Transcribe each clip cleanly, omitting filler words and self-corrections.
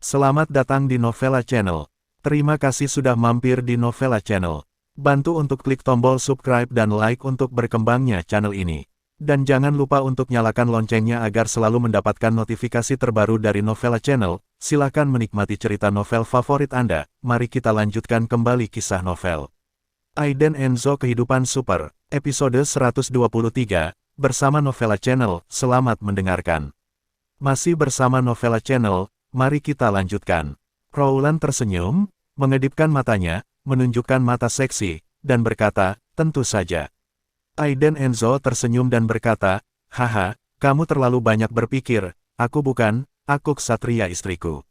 Selamat datang di Novella Channel. Terima kasih sudah mampir di Novella Channel. Bantu untuk klik tombol subscribe dan like untuk berkembangnya channel ini. Dan jangan lupa untuk nyalakan loncengnya agar selalu mendapatkan notifikasi terbaru dari Novella Channel. Silakan menikmati cerita novel favorit Anda. Mari kita lanjutkan kembali kisah novel Aiden Enzo Kehidupan Super, episode 123, bersama Novella Channel. Selamat mendengarkan. Masih bersama Novella Channel. Mari kita lanjutkan. Rowland tersenyum, mengedipkan matanya, menunjukkan mata seksi, dan berkata, tentu saja. Aiden Enzo tersenyum dan berkata, haha, kamu terlalu banyak berpikir, aku bukan, aku ksatria istriku.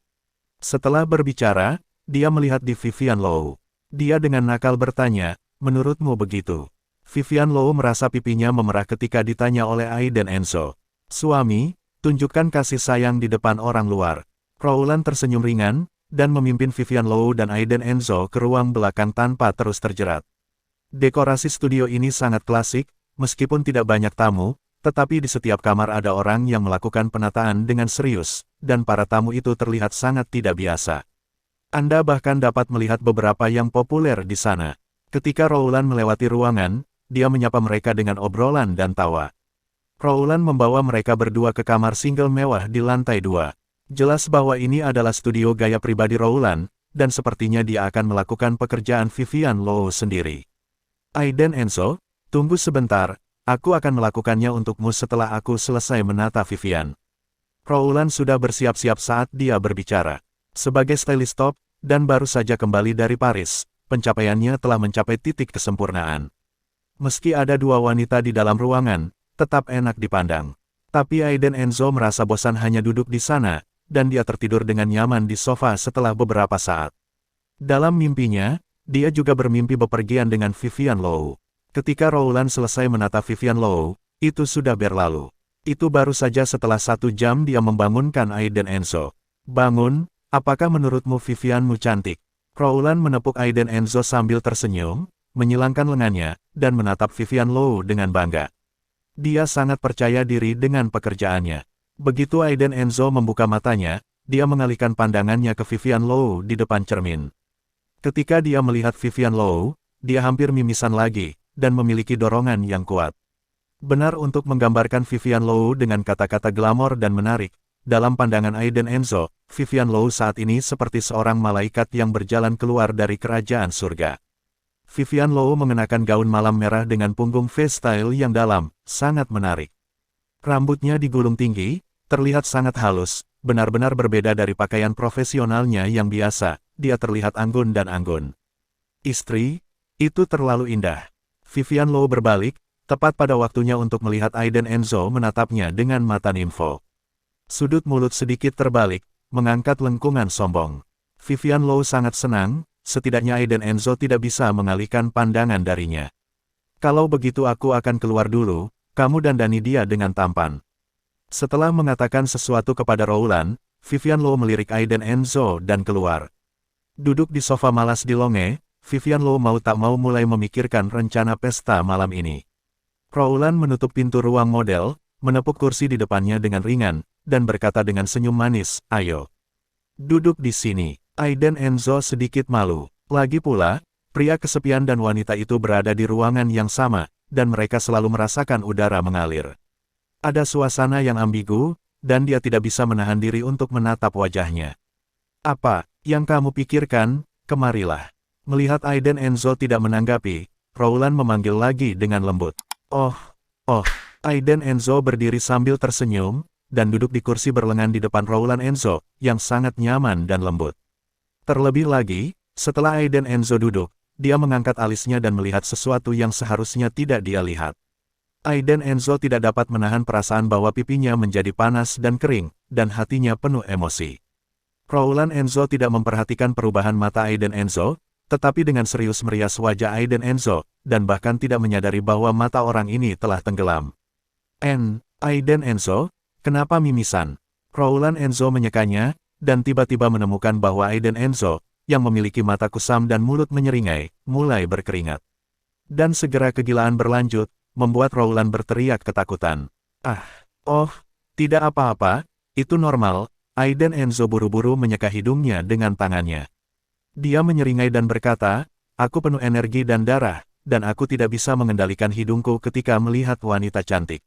Setelah berbicara, dia melihat di Vivian Low. Dia dengan nakal bertanya, menurutmu begitu? Vivian Low merasa pipinya memerah ketika ditanya oleh Aiden Enzo. Suami, tunjukkan kasih sayang di depan orang luar. Rowland tersenyum ringan, dan memimpin Vivian Low dan Aiden Enzo ke ruang belakang tanpa terus terjerat. Dekorasi studio ini sangat klasik, meskipun tidak banyak tamu, tetapi di setiap kamar ada orang yang melakukan penataan dengan serius, dan para tamu itu terlihat sangat tidak biasa. Anda bahkan dapat melihat beberapa yang populer di sana. Ketika Rowland melewati ruangan, dia menyapa mereka dengan obrolan dan tawa. Rowland membawa mereka berdua ke kamar single mewah di lantai 2. Jelas bahwa ini adalah studio gaya pribadi Rowland, dan sepertinya dia akan melakukan pekerjaan Vivian Low sendiri. Aiden Enzo, tunggu sebentar, aku akan melakukannya untukmu setelah aku selesai menata Vivian. Rowland sudah bersiap-siap saat dia berbicara. Sebagai stylist top, dan baru saja kembali dari Paris, pencapaiannya telah mencapai titik kesempurnaan. Meski ada dua wanita di dalam ruangan, tetap enak dipandang. Tapi Aiden Enzo merasa bosan hanya duduk di sana, dan dia tertidur dengan nyaman di sofa setelah beberapa saat. Dalam mimpinya, dia juga bermimpi bepergian dengan Vivian Low. Ketika Rowland selesai menata Vivian Low, itu sudah berlalu. Itu baru saja setelah 1 jam dia membangunkan Aiden Enzo. Bangun, apakah menurutmu Vivianmu cantik? Rowland menepuk Aiden Enzo sambil tersenyum, menyilangkan lengannya, dan menatap Vivian Low dengan bangga. Dia sangat percaya diri dengan pekerjaannya. Begitu Aiden Enzo membuka matanya, dia mengalihkan pandangannya ke Vivian Low di depan cermin. Ketika dia melihat Vivian Low, dia hampir mimisan lagi, dan memiliki dorongan yang kuat. Benar untuk menggambarkan Vivian Low dengan kata-kata glamor dan menarik, dalam pandangan Aiden Enzo, Vivian Low saat ini seperti seorang malaikat yang berjalan keluar dari kerajaan surga. Vivian Low mengenakan gaun malam merah dengan punggung V-style yang dalam, sangat menarik. Rambutnya digulung tinggi, terlihat sangat halus, benar-benar berbeda dari pakaian profesionalnya yang biasa, dia terlihat anggun dan anggun. Istri, itu terlalu indah. Vivian Low berbalik, tepat pada waktunya untuk melihat Aiden Enzo menatapnya dengan mata nimfo. Sudut mulut sedikit terbalik, mengangkat lengkungan sombong. Vivian Low sangat senang, setidaknya Aiden Enzo tidak bisa mengalihkan pandangan darinya. Kalau begitu aku akan keluar dulu, kamu dandani dia dengan tampan. Setelah mengatakan sesuatu kepada Rowland, Vivian Low melirik Aiden Enzo dan keluar. Duduk di sofa malas di longe, Vivian Low mau tak mau mulai memikirkan rencana pesta malam ini. Rowland menutup pintu ruang model, menepuk kursi di depannya dengan ringan, dan berkata dengan senyum manis, ayo. Duduk di sini. Aiden Enzo sedikit malu. Lagi pula, pria kesepian dan wanita itu berada di ruangan yang sama, dan mereka selalu merasakan udara mengalir. Ada suasana yang ambigu, dan dia tidak bisa menahan diri untuk menatap wajahnya. Apa yang kamu pikirkan? Kemarilah. Melihat Aiden Enzo tidak menanggapi, Rowland memanggil lagi dengan lembut. Oh. Aiden Enzo berdiri sambil tersenyum, dan duduk di kursi berlengan di depan Rowland Enzo, yang sangat nyaman dan lembut. Terlebih lagi, setelah Aiden Enzo duduk, dia mengangkat alisnya dan melihat sesuatu yang seharusnya tidak dia lihat. Aiden Enzo tidak dapat menahan perasaan bahwa pipinya menjadi panas dan kering, dan hatinya penuh emosi. Rowland Enzo tidak memperhatikan perubahan mata Aiden Enzo, tetapi dengan serius merias wajah Aiden Enzo, dan bahkan tidak menyadari bahwa mata orang ini telah tenggelam. Aiden Enzo, kenapa mimisan? Rowland Enzo menyekanya, dan tiba-tiba menemukan bahwa Aiden Enzo yang memiliki mata kusam dan mulut menyeringai, mulai berkeringat. Dan segera kegilaan berlanjut, membuat Rowland berteriak ketakutan. Oh, tidak apa-apa, itu normal. Aiden Enzo buru-buru menyeka hidungnya dengan tangannya. Dia menyeringai dan berkata, aku penuh energi dan darah, dan aku tidak bisa mengendalikan hidungku ketika melihat wanita cantik.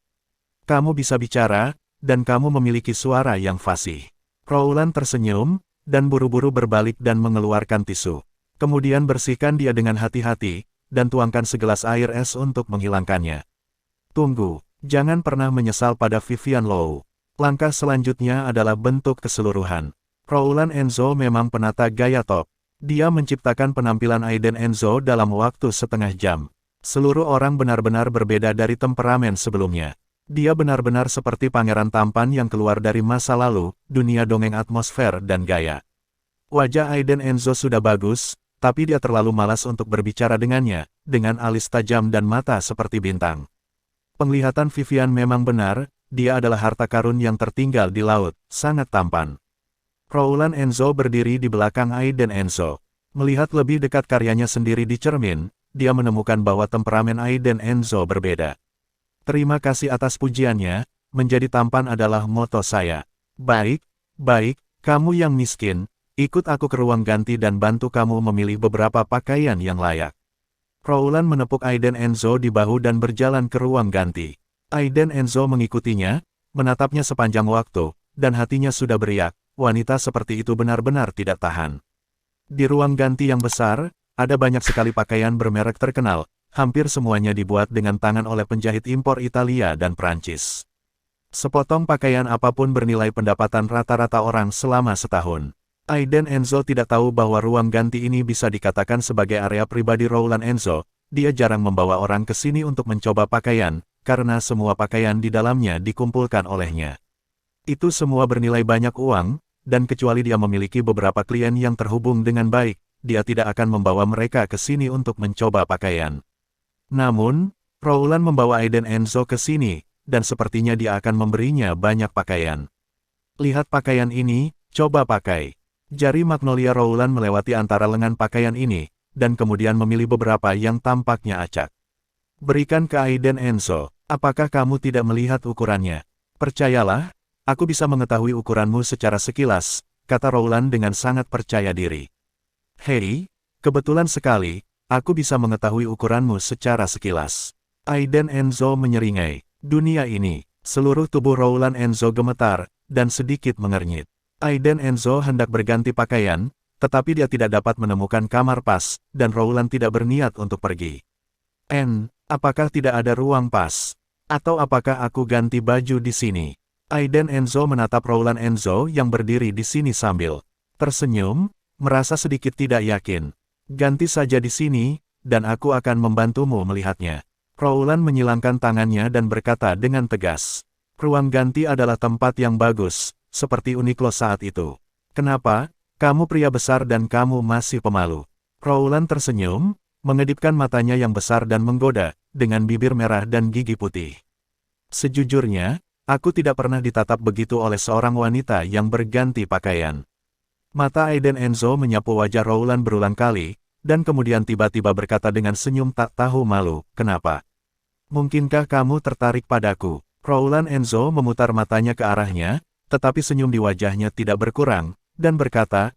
Kamu bisa bicara, dan kamu memiliki suara yang fasih. Rowland tersenyum, dan buru-buru berbalik dan mengeluarkan tisu. Kemudian bersihkan dia dengan hati-hati, dan tuangkan segelas air es untuk menghilangkannya. Tunggu, jangan pernah menyesal pada Vivian Low. Langkah selanjutnya adalah bentuk keseluruhan. Rowland Enzo memang penata gaya top. Dia menciptakan penampilan Aiden Enzo dalam waktu setengah jam. Seluruh orang benar-benar berbeda dari temperamen sebelumnya. Dia benar-benar seperti pangeran tampan yang keluar dari masa lalu, dunia dongeng atmosfer dan gaya. Wajah Aiden Enzo sudah bagus, tapi dia terlalu malas untuk berbicara dengannya, dengan alis tajam dan mata seperti bintang. Penglihatan Vivian memang benar, dia adalah harta karun yang tertinggal di laut, sangat tampan. Rowland Enzo berdiri di belakang Aiden Enzo. Melihat lebih dekat karyanya sendiri di cermin, dia menemukan bahwa temperamen Aiden Enzo berbeda. Terima kasih atas pujiannya, menjadi tampan adalah moto saya. Baik, kamu yang miskin, ikut aku ke ruang ganti dan bantu kamu memilih beberapa pakaian yang layak. Rowland menepuk Aiden Enzo di bahu dan berjalan ke ruang ganti. Aiden Enzo mengikutinya, menatapnya sepanjang waktu, dan hatinya sudah beriak, wanita seperti itu benar-benar tidak tahan. Di ruang ganti yang besar, ada banyak sekali pakaian bermerek terkenal, hampir semuanya dibuat dengan tangan oleh penjahit impor Italia dan Prancis. Sepotong pakaian apapun bernilai pendapatan rata-rata orang selama setahun. Aiden Enzo tidak tahu bahwa ruang ganti ini bisa dikatakan sebagai area pribadi Rowland Enzo. Dia jarang membawa orang ke sini untuk mencoba pakaian, karena semua pakaian di dalamnya dikumpulkan olehnya. Itu semua bernilai banyak uang, dan kecuali dia memiliki beberapa klien yang terhubung dengan baik, dia tidak akan membawa mereka ke sini untuk mencoba pakaian. Namun, Rowland membawa Aiden Enzo ke sini, dan sepertinya dia akan memberinya banyak pakaian. Lihat pakaian ini, coba pakai. Jari Magnolia Rowland melewati antara lengan pakaian ini, dan kemudian memilih beberapa yang tampaknya acak. Berikan ke Aiden Enzo, apakah kamu tidak melihat ukurannya? Percayalah, aku bisa mengetahui ukuranmu secara sekilas, kata Rowland dengan sangat percaya diri. Hei, kebetulan sekali, aku bisa mengetahui ukuranmu secara sekilas. Aiden Enzo menyeringai. Dunia ini, seluruh tubuh Rowland Enzo gemetar, dan sedikit mengernyit. Aiden Enzo hendak berganti pakaian, tetapi dia tidak dapat menemukan kamar pas, dan Rowland tidak berniat untuk pergi. Apakah tidak ada ruang pas? Atau apakah aku ganti baju di sini? Aiden Enzo menatap Rowland Enzo yang berdiri di sini sambil tersenyum, merasa sedikit tidak yakin. Ganti saja di sini, dan aku akan membantumu melihatnya. Rowland menyilangkan tangannya dan berkata dengan tegas. Ruang ganti adalah tempat yang bagus, seperti Uniqlo saat itu. Kenapa? Kamu pria besar dan kamu masih pemalu. Rowland tersenyum, mengedipkan matanya yang besar dan menggoda, dengan bibir merah dan gigi putih. Sejujurnya, aku tidak pernah ditatap begitu oleh seorang wanita yang berganti pakaian. Mata Aiden Enzo menyapu wajah Rowland berulang kali, dan kemudian tiba-tiba berkata dengan senyum tak tahu malu, kenapa? Mungkinkah kamu tertarik padaku? Rowland Enzo memutar matanya ke arahnya, tetapi senyum di wajahnya tidak berkurang, dan berkata,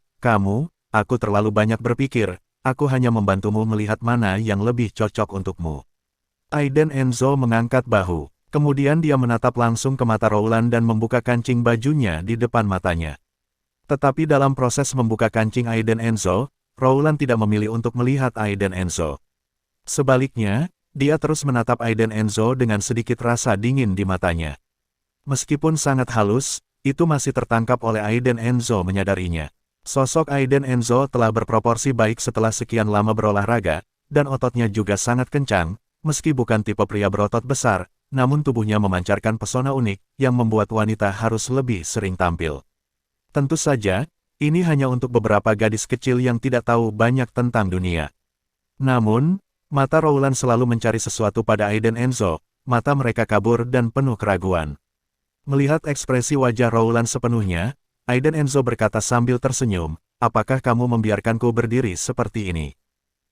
aku terlalu banyak berpikir, aku hanya membantumu melihat mana yang lebih cocok untukmu. Aiden Enzo mengangkat bahu, kemudian dia menatap langsung ke mata Rowland dan membuka kancing bajunya di depan matanya. Tetapi dalam proses membuka kancing Aiden Enzo, Rowland tidak memilih untuk melihat Aiden Enzo. Sebaliknya, dia terus menatap Aiden Enzo dengan sedikit rasa dingin di matanya. Meskipun sangat halus, itu masih tertangkap oleh Aiden Enzo menyadarinya. Sosok Aiden Enzo telah berproporsi baik setelah sekian lama berolahraga, dan ototnya juga sangat kencang, meski bukan tipe pria berotot besar, namun tubuhnya memancarkan pesona unik, yang membuat wanita harus lebih sering tampil. Tentu saja, ini hanya untuk beberapa gadis kecil yang tidak tahu banyak tentang dunia. Namun, mata Rowland selalu mencari sesuatu pada Aiden Enzo, mata mereka kabur dan penuh keraguan. Melihat ekspresi wajah Rowland sepenuhnya, Aiden Enzo berkata sambil tersenyum, apakah kamu membiarkanku berdiri seperti ini?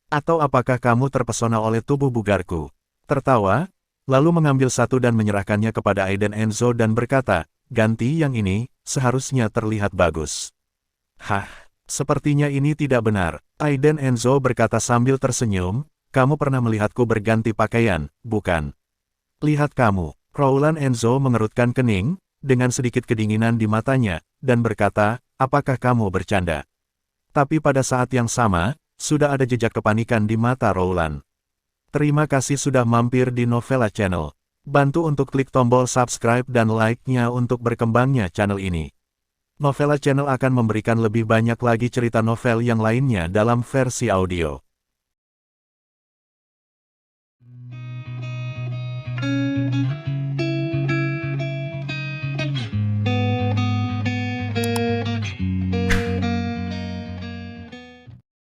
Atau apakah kamu terpesona oleh tubuh bugarku? Tertawa, lalu mengambil satu dan menyerahkannya kepada Aiden Enzo dan berkata, ganti yang ini, seharusnya terlihat bagus. Hah, sepertinya ini tidak benar. Aiden Enzo berkata sambil tersenyum, kamu pernah melihatku berganti pakaian, bukan? Lihat kamu. Rowland Enzo mengerutkan kening, dengan sedikit kedinginan di matanya, dan berkata, apakah kamu bercanda? Tapi pada saat yang sama, sudah ada jejak kepanikan di mata Rowland. Terima kasih sudah mampir di Novella Channel. Bantu untuk klik tombol subscribe dan like-nya untuk berkembangnya channel ini. Novella Channel akan memberikan lebih banyak lagi cerita novel yang lainnya dalam versi audio.